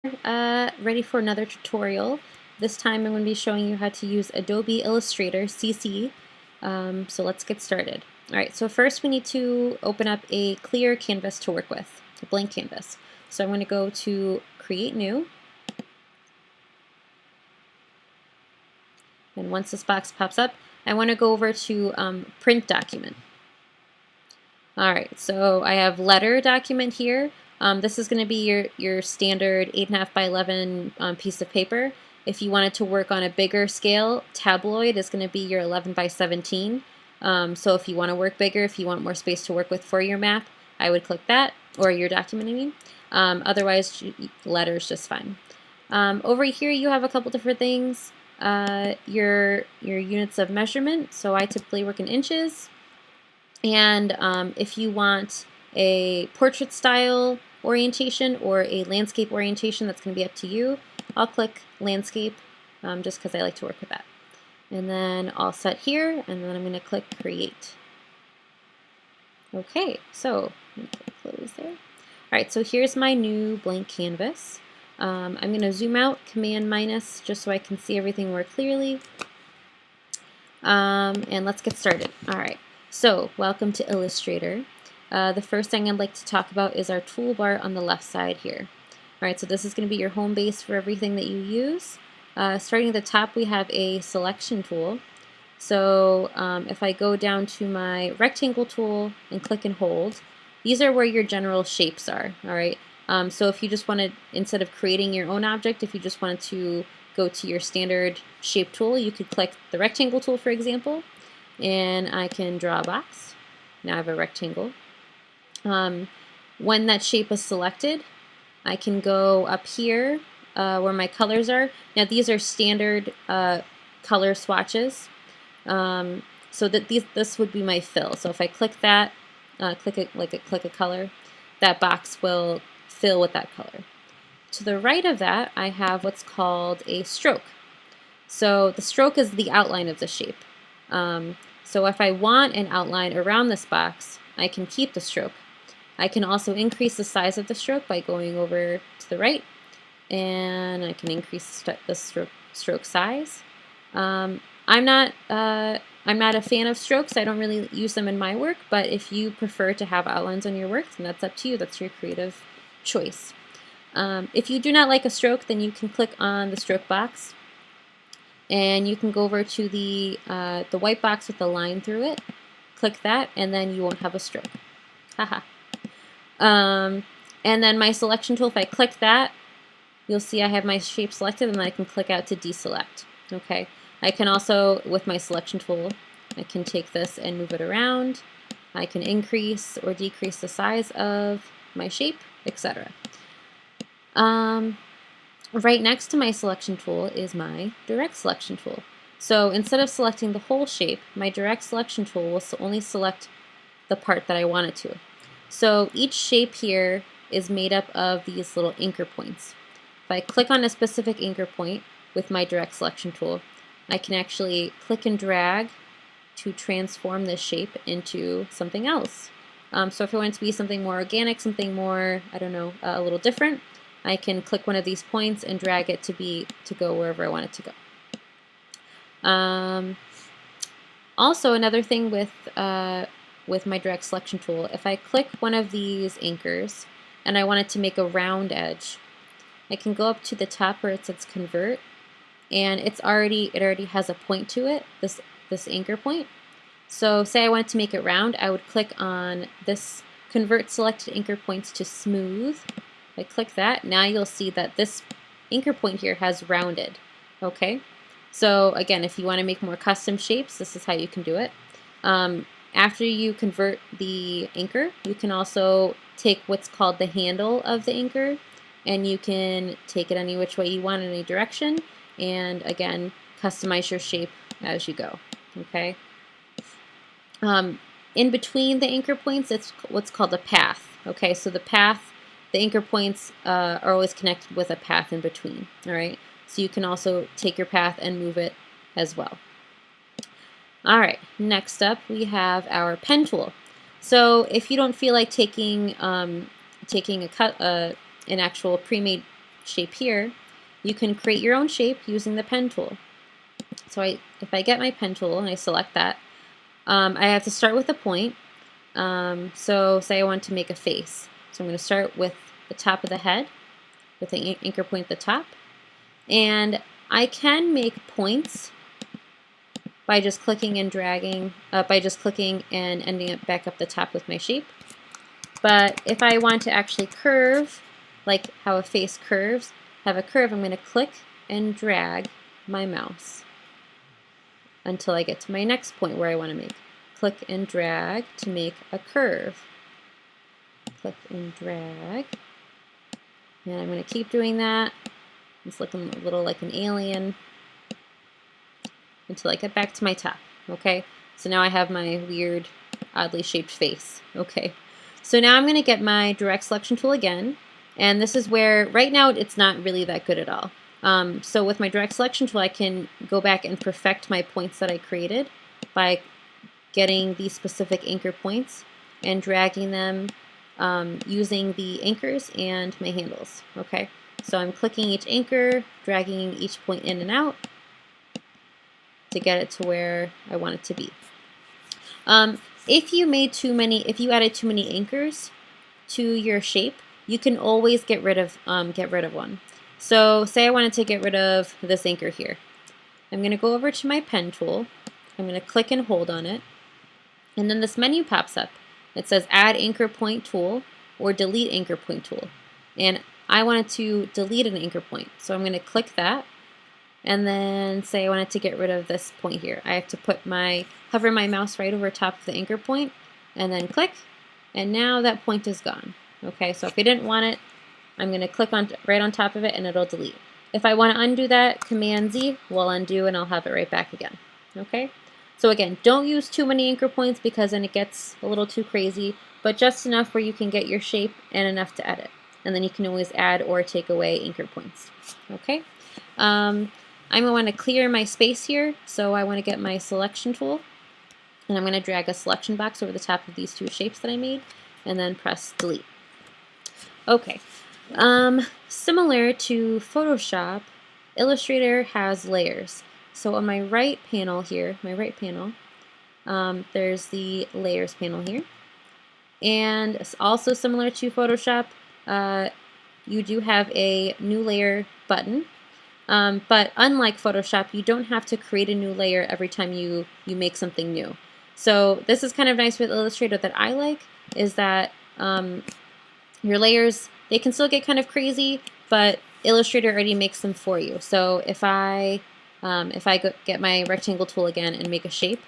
Ready for another tutorial. This time I'm going to be showing you how to use Adobe Illustrator CC. So let's get started. Alright, so first we need to open up a clear canvas to work with, a blank canvas. So I'm going to go to Create New. And once this box pops up, I want to go over to Print Document. Alright, so I have Letter Document here. This is going to be your standard 8.5 by 11 piece of paper. If you wanted to work on a bigger scale, Tabloid is going to be your 11 by 17. So if you want to work bigger, if you want more space to work with for your map, I would click that, or your document, I mean. Otherwise, letter is just fine. Over here, you have a couple different things. Your units of measurement. So I typically work in inches. And if you want a portrait style orientation or a landscape orientation, that's going to be up to you. I'll click landscape just because I like to work with that. And then all set here, and then I'm going to click create. Okay, so I'm going to close there. All right, so here's my new blank canvas. I'm going to zoom out, Command minus, just so I can see everything more clearly. And let's get started. All right. So, welcome to Illustrator. The first thing I'd like to talk about is our toolbar on the left side here. Alright, so this is going to be your home base for everything that you use. Starting at the top, we have a selection tool. So if I go down to my rectangle tool and click and hold, these are where your general shapes are. Alright, so if you just wanted, instead of creating your own object, if you just wanted to go to your standard shape tool, you could click the rectangle tool, for example, and I can draw a box. Now I have a rectangle. When that shape is selected, I can go up here where my colors are. Now these are standard color swatches. So that this would be my fill. So if I click that, click a color, that box will fill with that color. To the right of that, I have what's called a stroke. So the stroke is the outline of the shape. So if I want an outline around this box, I can keep the stroke. I can also increase the size of the stroke by going over to the right, and I can increase the stroke size. I'm not a fan of strokes. I don't really use them in my work, but if you prefer to have outlines on your work, then that's up to you. That's your creative choice. If you do not like a stroke, then you can click on the stroke box, and you can go over to the white box with the line through it. Click that, and then you won't have a stroke. Haha. And then my selection tool, if I click that, you'll see I have my shape selected, and then I can click out to deselect. Okay. I can also, with my selection tool, I can take this and move it around. I can increase or decrease the size of my shape, etc. Right next to my selection tool is my direct selection tool. So instead of selecting the whole shape, my direct selection tool will only select the part that I want it to. So each shape here is made up of these little anchor points. If I click on a specific anchor point with my direct selection tool, I can actually click and drag to transform this shape into something else. So if I want it to be something more organic, something more, I don't know, a little different, I can click one of these points and drag it to go wherever I want it to go. Also, another thing with my direct selection tool, if I click one of these anchors and I want it to make a round edge, I can go up to the top where it says convert, and it already has a point to it, this anchor point. So say I wanted to make it round, I would click on this convert selected anchor points to smooth. If I click that, now you'll see that this anchor point here has rounded. Okay, so again, if you want to make more custom shapes, this is how you can do it. After you convert the anchor, you can also take what's called the handle of the anchor, and you can take it any which way you want in any direction, and again, customize your shape as you go. Okay. In between the anchor points, it's what's called a path. Okay, so the anchor points are always connected with a path in between. All right, so you can also take your path and move it as well. All right, next up we have our pen tool. So if you don't feel like taking an actual pre-made shape here, you can create your own shape using the pen tool. So if I get my pen tool and I select that, I have to start with a point. So say I want to make a face. So I'm going to start with the top of the head with an anchor point at the top. And I can make points by just clicking and dragging, by just clicking and ending it back up the top with my shape. But if I want to actually curve, like how a face curves, have a curve, I'm going to click and drag my mouse until I get to my next point where I want to make. Click and drag to make a curve. Click and drag. And I'm going to keep doing that. It's looking a little like an alien until I get back to my top. Okay, so now I have my weird, oddly shaped face. Okay, so now I'm going to get my direct selection tool again. And this is where, right now, it's not really that good at all. So with my direct selection tool, I can go back and perfect my points that I created by getting these specific anchor points and dragging them using the anchors and my handles. Okay, so I'm clicking each anchor, dragging each point in and out to get it to where I want it to be. If you added too many anchors to your shape, you can always get rid of one. So say I wanted to get rid of this anchor here. I'm going to go over to my pen tool. I'm going to click and hold on it. And then this menu pops up. It says Add Anchor Point Tool or Delete Anchor Point Tool. And I wanted to delete an anchor point. So I'm going to click that. And then say I wanted to get rid of this point here. I have to hover my mouse right over top of the anchor point and then click. And now that point is gone. Okay, so if I didn't want it, I'm going to click right on top of it and it'll delete. If I want to undo that, Command Z will undo and I'll have it right back again. Okay, so again, don't use too many anchor points because then it gets a little too crazy, but just enough where you can get your shape and enough to edit. And then you can always add or take away anchor points. Okay, I'm going to want to clear my space here, so I want to get my selection tool and I'm going to drag a selection box over the top of these two shapes that I made and then press delete. Okay, similar to Photoshop, Illustrator has layers. So on my right panel here, there's the layers panel here. And it's also similar to Photoshop, you do have a new layer button. But unlike Photoshop, you don't have to create a new layer every time you make something new. So this is kind of nice with Illustrator that I like, is that your layers, they can still get kind of crazy, but Illustrator already makes them for you. So if I get my rectangle tool again and make a shape,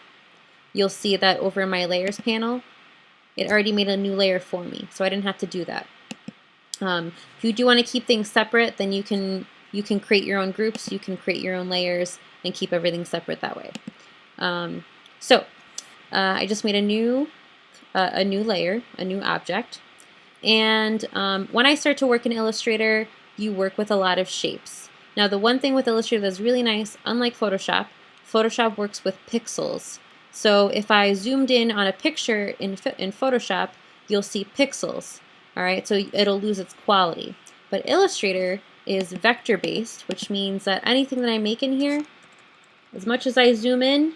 you'll see that over in my layers panel, it already made a new layer for me. So I didn't have to do that. If you do want to keep things separate, then you can create your own groups, you can create your own layers, and keep everything separate that way. I just made a new layer, a new object. And when I start to work in Illustrator, you work with a lot of shapes. Now the one thing with Illustrator that's really nice, unlike Photoshop, Photoshop works with pixels. So if I zoomed in on a picture in Photoshop, you'll see pixels. All right, so it'll lose its quality. But Illustrator is vector-based, which means that anything that I make in here, as much as I zoom in,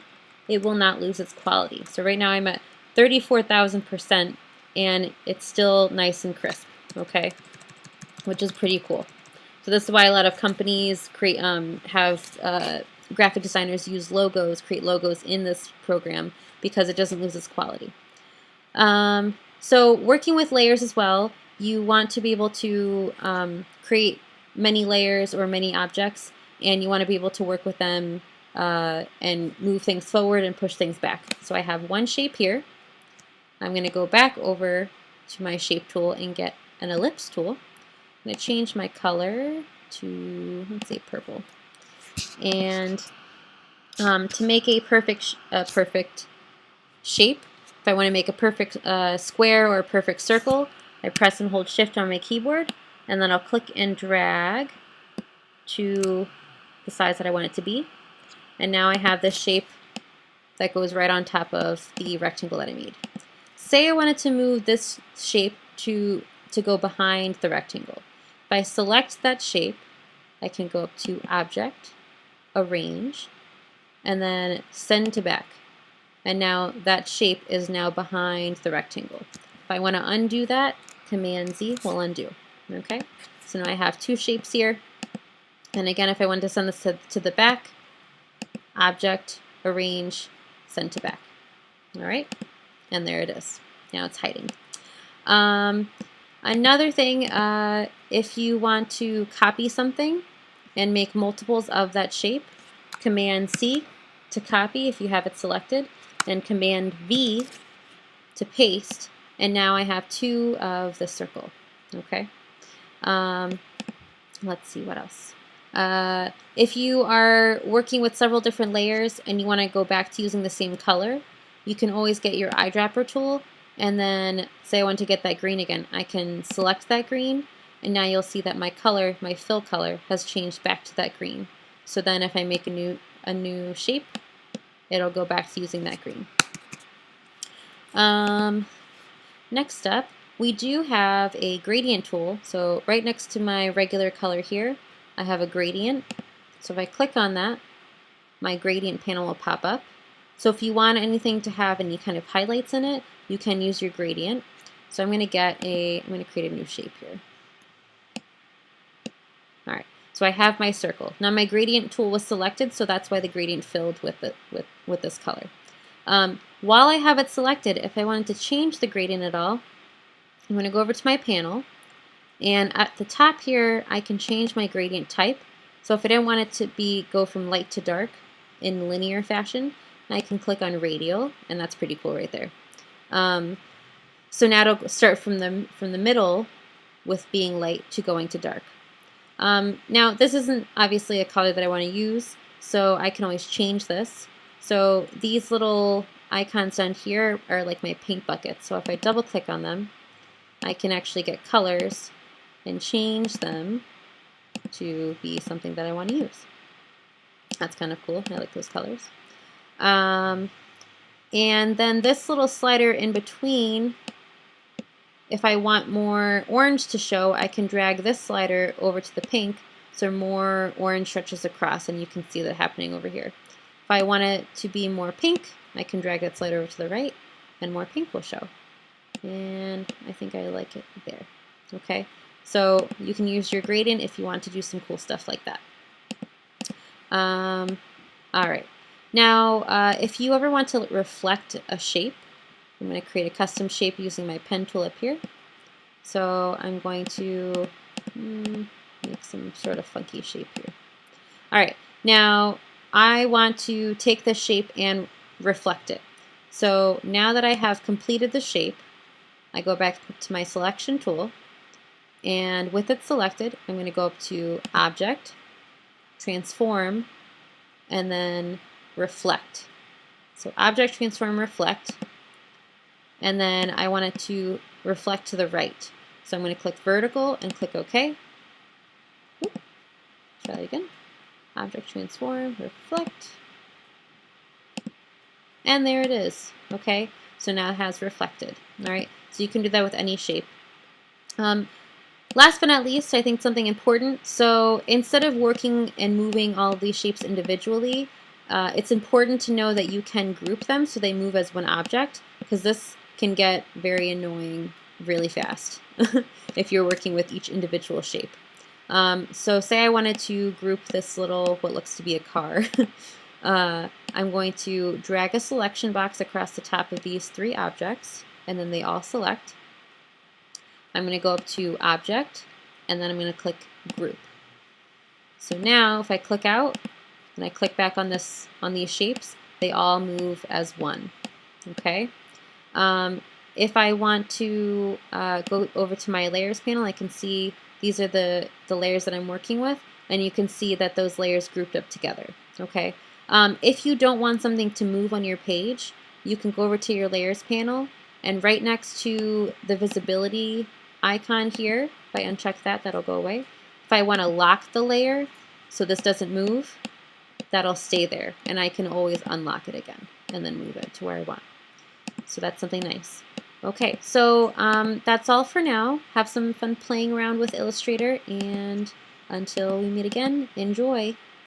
it will not lose its quality. So right now I'm at 34,000%, and it's still nice and crisp, okay? Which is pretty cool. So this is why a lot of companies have graphic designers create logos in this program, because it doesn't lose its quality. So working with layers as well, you want to be able to create many layers or many objects, and you want to be able to work with them and move things forward and push things back. So I have one shape here. I'm going to go back over to my shape tool and get an ellipse tool. I'm going to change my color to, let's say, purple. And to make a perfect shape, if I want to make a perfect square or a perfect circle, I press and hold Shift on my keyboard, and then I'll click and drag to the size that I want it to be. And now I have this shape that goes right on top of the rectangle that I made. Say I wanted to move this shape to go behind the rectangle. If I select that shape, I can go up to Object, Arrange, and then Send to Back. And now that shape is now behind the rectangle. If I want to undo that, Command Z will undo. Okay, so now I have two shapes here. And again, if I want to send this to the back, Object, Arrange, Send to Back. All right, and there it is. Now it's hiding. Another thing, if you want to copy something and make multiples of that shape, Command C to copy if you have it selected, and Command V to paste, and now I have two of the circle. Okay. Let's see what else. If you are working with several different layers and you want to go back to using the same color, you can always get your eyedropper tool, and then say I want to get that green again. I can select that green, and now you'll see that my color, my fill color, has changed back to that green. So then if I make a new shape, it'll go back to using that green. Next up, we do have a gradient tool. So right next to my regular color here, I have a gradient. So if I click on that, my gradient panel will pop up. So if you want anything to have any kind of highlights in it, you can use your gradient. So I'm going to create a new shape here. All right. So I have my circle. Now my gradient tool was selected, so that's why the gradient filled with this color. While I have it selected, if I wanted to change the gradient at all, I'm going to go over to my panel, and at the top here I can change my gradient type. So if I didn't want it to go from light to dark in linear fashion, I can click on radial, and that's pretty cool right there. So now it'll start from the middle with being light to going to dark. Now this isn't obviously a color that I want to use, so I can always change this. So these little icons down here are like my paint buckets. So if I double click on them, I can actually get colors and change them to be something that I want to use. That's kind of cool. I like those colors. And then this little slider in between, if I want more orange to show, I can drag this slider over to the pink so more orange stretches across, and you can see that happening over here. If I want it to be more pink, I can drag that slider over to the right and more pink will show. And I think I like it there. Okay, so you can use your gradient if you want to do some cool stuff like that. All right, now if you ever want to reflect a shape, I'm going to create a custom shape using my pen tool up here. So I'm going to make some sort of funky shape here. All right, now I want to take this shape and reflect it. So now that I have completed the shape, I go back to my selection tool, and with it selected, I'm going to go up to Object, Transform, and then Reflect. So Object, Transform, Reflect, and then I want it to reflect to the right. So I'm going to click vertical and click OK. Try that again. Object, Transform, Reflect. And there it is. Okay, so now it has reflected. All right, so you can do that with any shape. Last but not least, I think something important. So instead of working and moving all of these shapes individually, it's important to know that you can group them so they move as one object, because this can get very annoying really fast if you're working with each individual shape. So say I wanted to group this little, what looks to be a car. I'm going to drag a selection box across the top of these three objects, and then they all select. I'm going to go up to Object, and then I'm going to click Group. So now if I click out and I click back on these shapes, they all move as one. Okay. If I want to go over to my layers panel, I can see these are the layers that I'm working with, and you can see that those layers grouped up together. Okay. If you don't want something to move on your page, you can go over to your layers panel, and right next to the visibility icon here, if I uncheck that, that'll go away. If I want to lock the layer so this doesn't move, that'll stay there, and I can always unlock it again and then move it to where I want. So that's something nice. Okay, so that's all for now. Have some fun playing around with Illustrator, and until we meet again, enjoy!